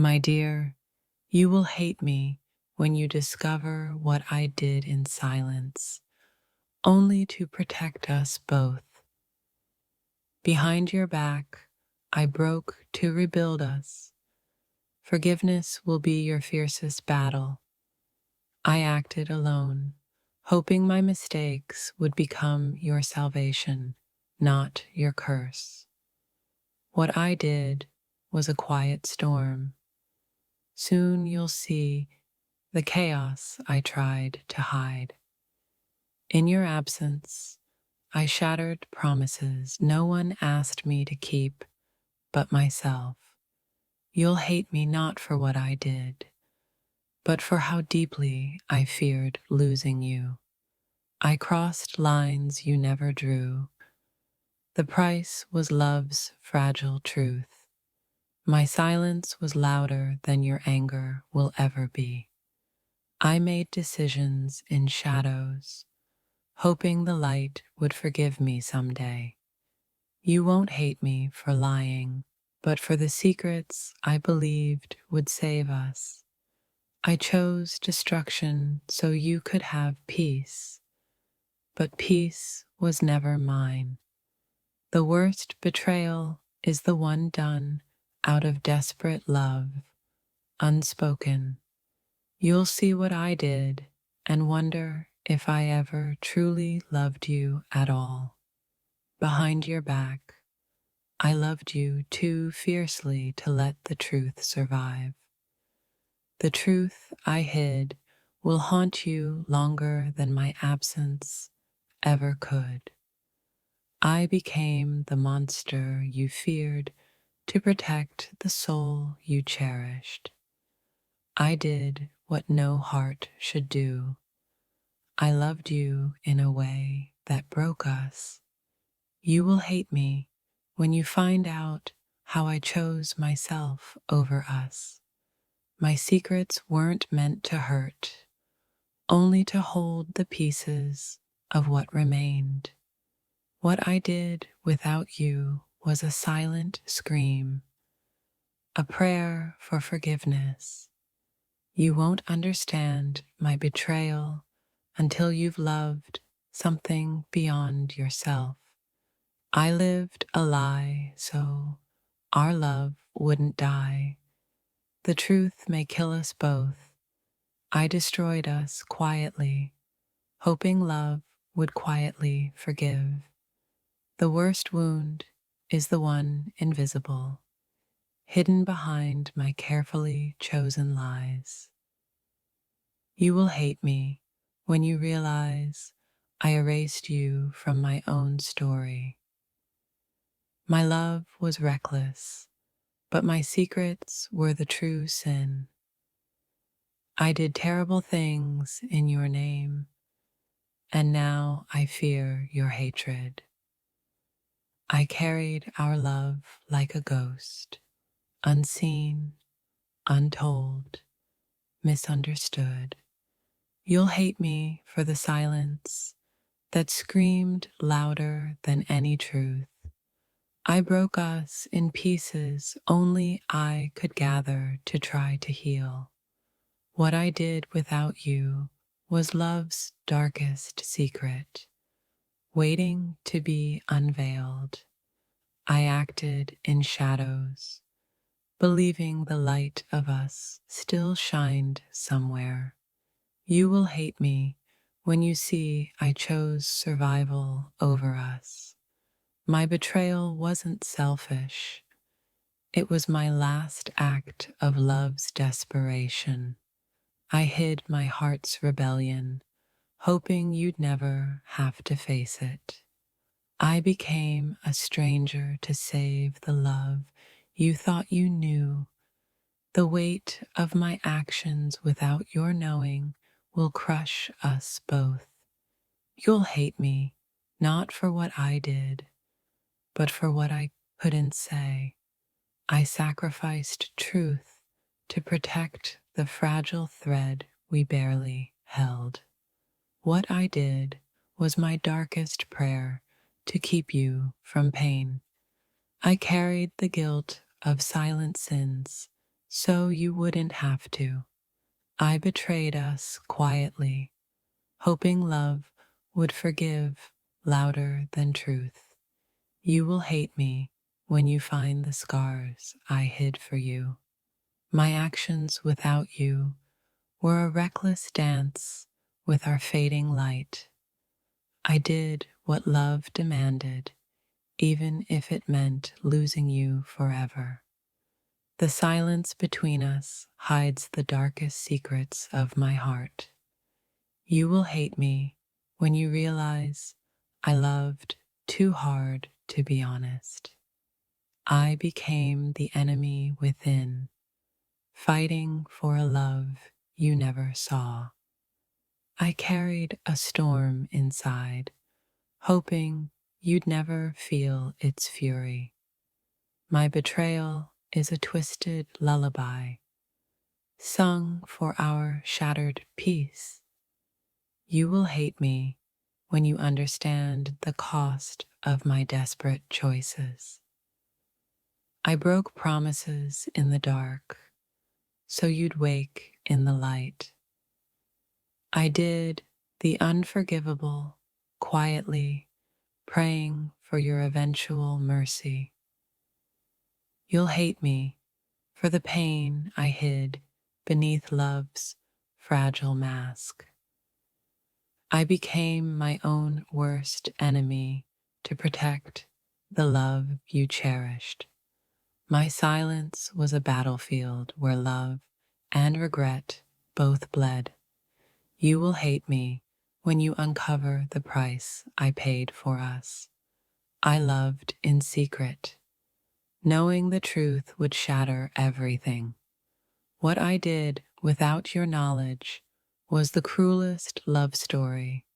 My dear, you will hate me when you discover what I did in silence, only to protect us both. Behind your back, I broke to rebuild us. Forgiveness will be your fiercest battle. I acted alone, hoping my mistakes would become your salvation, not your curse. What I did was a quiet storm. Soon you'll see the chaos I tried to hide. In your absence, I shattered promises no one asked me to keep but myself. You'll hate me not for what I did, but for how deeply I feared losing you. I crossed lines you never drew. The price was love's fragile truth. My silence was louder than your anger will ever be. I made decisions in shadows, hoping the light would forgive me someday. You won't hate me for lying, but for the secrets I believed would save us. I chose destruction so you could have peace, but peace was never mine. The worst betrayal is the one done out of desperate love, unspoken. You'll see what I did and wonder if I ever truly loved you at all. Behind your back, I loved you too fiercely to let the truth survive. The truth I hid will haunt you longer than my absence ever could. I became the monster you feared to protect the soul you cherished. I did what no heart should do. I loved you in a way that broke us. You will hate me when you find out how I chose myself over us. My secrets weren't meant to hurt, only to hold the pieces of what remained. What I did without you was a silent scream, a prayer for forgiveness. You won't understand my betrayal until you've loved something beyond yourself. I lived a lie so our love wouldn't die. The truth may kill us both. I destroyed us quietly, hoping love would quietly forgive. The worst wound is the one invisible, hidden behind my carefully chosen lies. You will hate me when you realize I erased you from my own story. My love was reckless, but my secrets were the true sin. I did terrible things in your name, and now I fear your hatred. I carried our love like a ghost, unseen, untold, misunderstood. You'll hate me for the silence that screamed louder than any truth. I broke us in pieces only I could gather to try to heal. What I did without you was love's darkest secret, waiting to be unveiled. I acted in shadows, believing the light of us still shined somewhere. You will hate me when you see I chose survival over us. My betrayal wasn't selfish. It was my last act of love's desperation. I hid my heart's rebellion, hoping you'd never have to face it. I became a stranger to save the love you thought you knew. The weight of my actions without your knowing will crush us both. You'll hate me, not for what I did, but for what I couldn't say. I sacrificed truth to protect the fragile thread we barely held. What I did was my darkest prayer to keep you from pain. I carried the guilt of silent sins so you wouldn't have to. I betrayed us quietly, hoping love would forgive louder than truth. You will hate me when you find the scars I hid for you. My actions without you were a reckless dance with our fading light. I did what love demanded, even if it meant losing you forever. The silence between us hides the darkest secrets of my heart. You will hate me when you realize I loved too hard to be honest. I became the enemy within, fighting for a love you never saw. I carried a storm inside, hoping you'd never feel its fury. My betrayal is a twisted lullaby, sung for our shattered peace. You will hate me when you understand the cost of my desperate choices. I broke promises in the dark, so you'd wake in the light. I did the unforgivable quietly, praying for your eventual mercy. You'll hate me for the pain I hid beneath love's fragile mask. I became my own worst enemy to protect the love you cherished. My silence was a battlefield where love and regret both bled. You will hate me when you uncover the price I paid for us. I loved in secret, knowing the truth would shatter everything. What I did without your knowledge was the cruelest love story.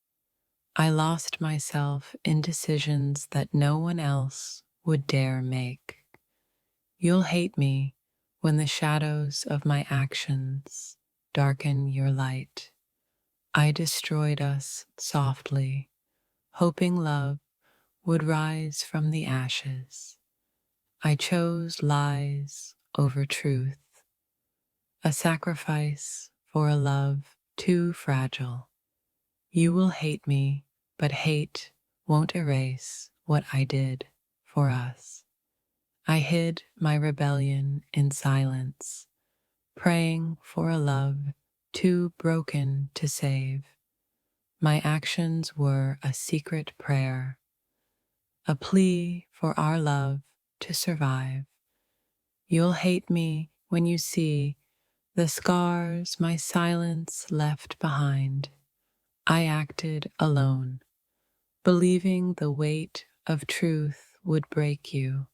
I lost myself in decisions that no one else would dare make. You'll hate me when the shadows of my actions darken your light. I destroyed us softly, hoping love would rise from the ashes. I chose lies over truth, a sacrifice for a love too fragile. You will hate me, but hate won't erase what I did for us. I hid my rebellion in silence, praying for a love too broken to save. My actions were a secret prayer, a plea for our love to survive. You'll hate me when you see the scars my silence left behind. I acted alone, believing the weight of truth would break you.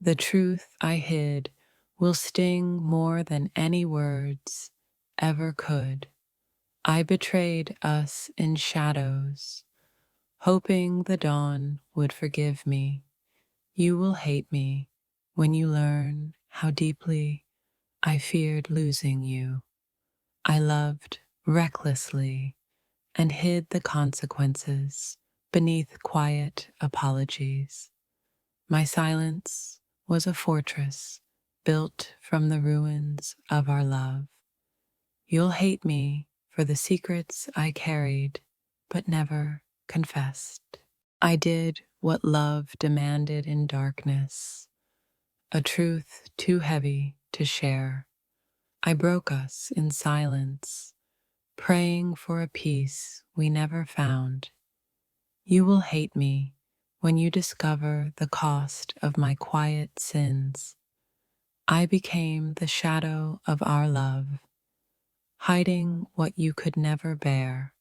The truth I hid will sting more than any words ever could. I betrayed us in shadows, hoping the dawn would forgive me. You will hate me when you learn how deeply I feared losing you. I loved recklessly and hid the consequences beneath quiet apologies. My silence was a fortress built from the ruins of our love. You'll hate me for the secrets I carried but never confessed. I did what love demanded in darkness, a truth too heavy to share. I broke us in silence, praying for a peace we never found. You will hate me when you discover the cost of my quiet sins. I became the shadow of our love, hiding what you could never bear.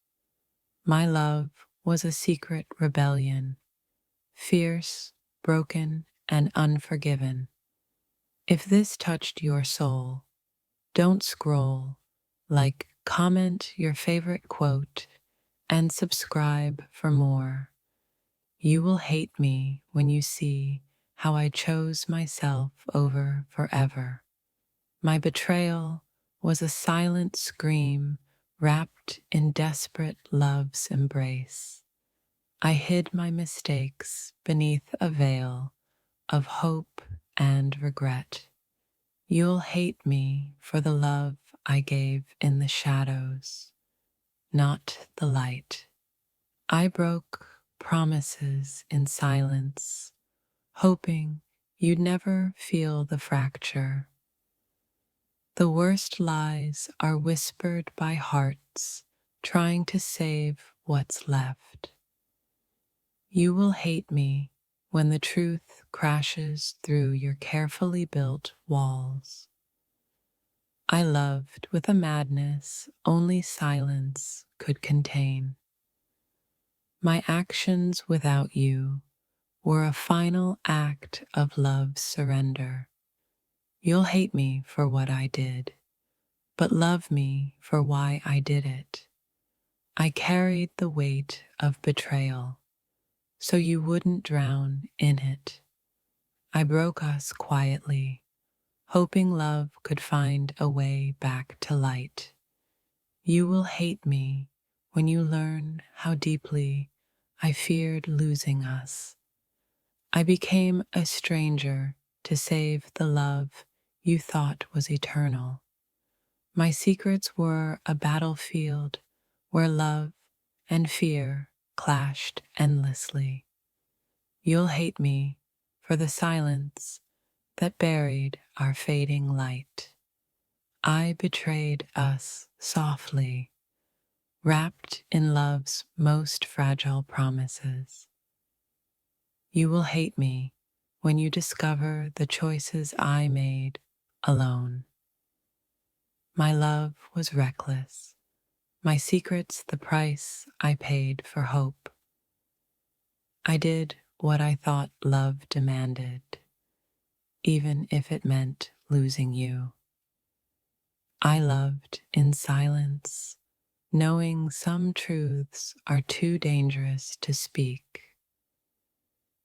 My love was a secret rebellion, fierce, broken, and unforgiven. If this touched your soul, don't scroll, like, comment your favorite quote, and subscribe for more. You will hate me when you see how I chose myself over forever. My betrayal was a silent scream wrapped in desperate love's embrace. I hid my mistakes beneath a veil of hope and regret. You'll hate me for the love I gave in the shadows, not the light. I broke promises in silence, hoping you'd never feel the fracture. The worst lies are whispered by hearts trying to save what's left. You will hate me when the truth crashes through your carefully built walls. I loved with a madness only silence could contain. My actions without you were a final act of love's surrender. You'll hate me for what I did, but love me for why I did it. I carried the weight of betrayal, so you wouldn't drown in it. I broke us quietly, hoping love could find a way back to light. You will hate me when you learn how deeply I feared losing us. I became a stranger to save the love you thought was eternal. My secrets were a battlefield where love and fear clashed endlessly. You'll hate me for the silence that buried our fading light. I betrayed us softly, wrapped in love's most fragile promises. You will hate me when you discover the choices I made alone. My love was reckless, my secrets the price I paid for hope. I did what I thought love demanded, even if it meant losing you. I loved in silence, knowing some truths are too dangerous to speak.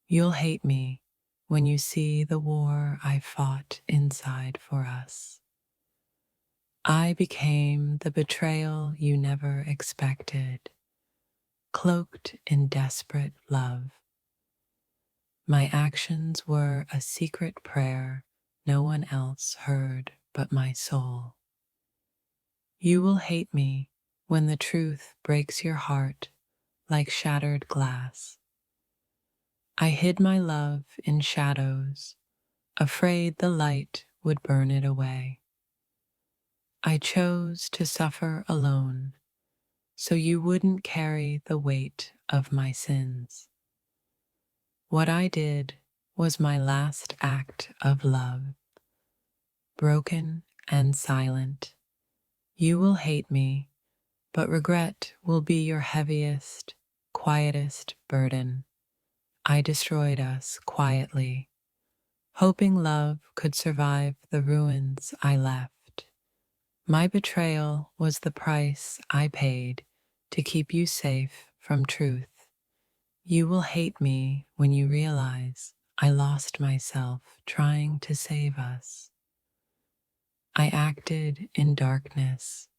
You'll hate me when you see the war I fought inside for us. I became the betrayal you never expected, cloaked in desperate love. My actions were a secret prayer no one else heard but my soul. You will hate me when the truth breaks your heart like shattered glass. I hid my love in shadows, afraid the light would burn it away. I chose to suffer alone, so you wouldn't carry the weight of my sins. What I did was my last act of love, broken and silent. You will hate me, but regret will be your heaviest, quietest burden. I destroyed us quietly, hoping love could survive the ruins I left. My betrayal was the price I paid to keep you safe from truth. You will hate me when you realize I lost myself trying to save us. I acted in darkness,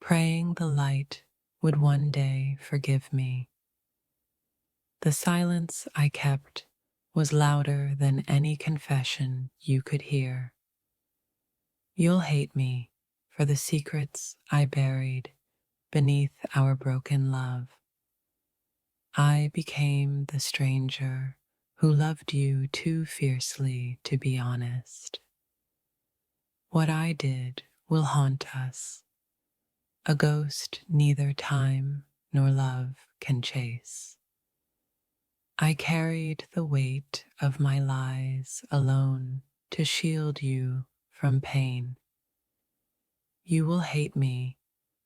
praying the light would one day forgive me. The silence I kept was louder than any confession you could hear. You'll hate me for the secrets I buried beneath our broken love. I became the stranger who loved you too fiercely to be honest. What I did will haunt us, a ghost neither time nor love can chase. I carried the weight of my lies alone to shield you from pain. You will hate me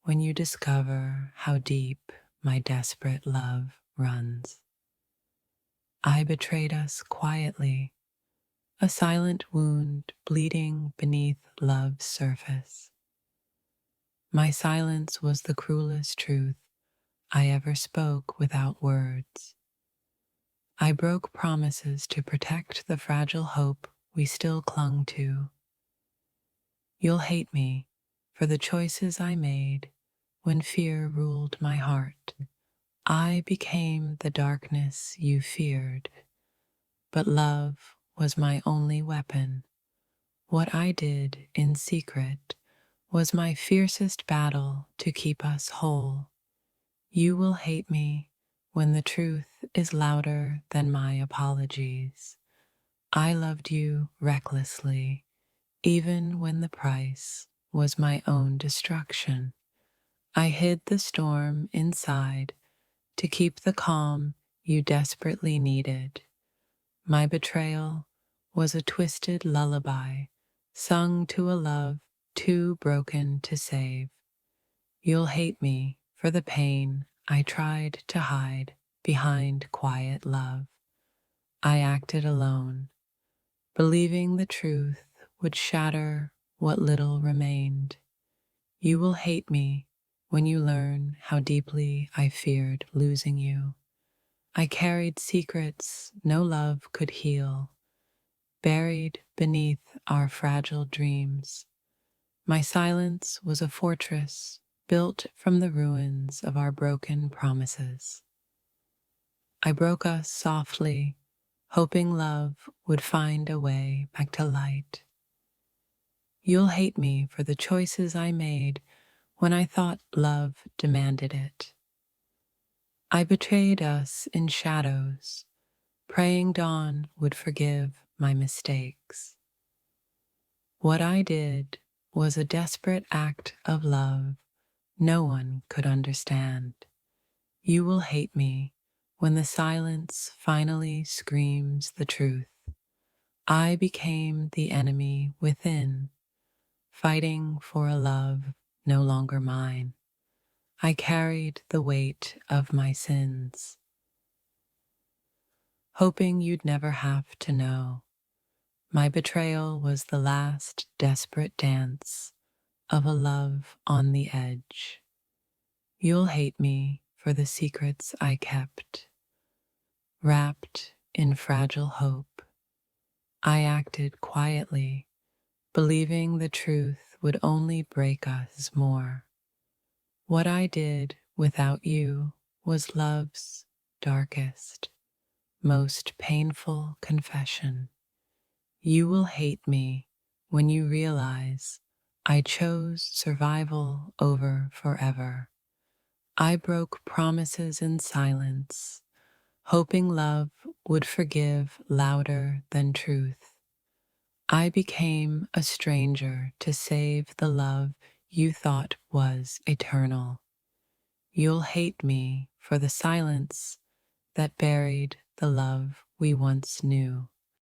when you discover how deep my desperate love runs. I betrayed us quietly, a silent wound bleeding beneath love's surface. My silence was the cruelest truth I ever spoke without words. I broke promises to protect the fragile hope we still clung to. You'll hate me for the choices I made when fear ruled my heart. I became the darkness you feared, but love was my only weapon. What I did in secret was my fiercest battle to keep us whole. You will hate me when the truth is louder than my apologies. I loved you recklessly, even when the price was my own destruction. I hid the storm inside to keep the calm you desperately needed. My betrayal was a twisted lullaby sung to a love too broken to save. You'll hate me for the pain I tried to hide behind quiet love. I acted alone, believing the truth would shatter what little remained. You will hate me when you learn how deeply I feared losing you. I carried secrets no love could heal, buried beneath our fragile dreams. My silence was a fortress built from the ruins of our broken promises. I broke us softly, hoping love would find a way back to light. You'll hate me for the choices I made when I thought love demanded it. I betrayed us in shadows, praying dawn would forgive my mistakes. What I did was a desperate act of love no one could understand. You will hate me when the silence finally screams the truth. I became the enemy within, fighting for a love no longer mine. I carried the weight of my sins, hoping you'd never have to know. My betrayal was the last desperate dance of a love on the edge. You'll hate me for the secrets I kept, wrapped in fragile hope. I acted quietly, believing the truth would only break us more. What I did without you was love's darkest, most painful confession. You will hate me when you realize I chose survival over forever. I broke promises in silence, hoping love would forgive louder than truth. I became a stranger to save the love you thought was eternal. You'll hate me for the silence that buried the love we once knew.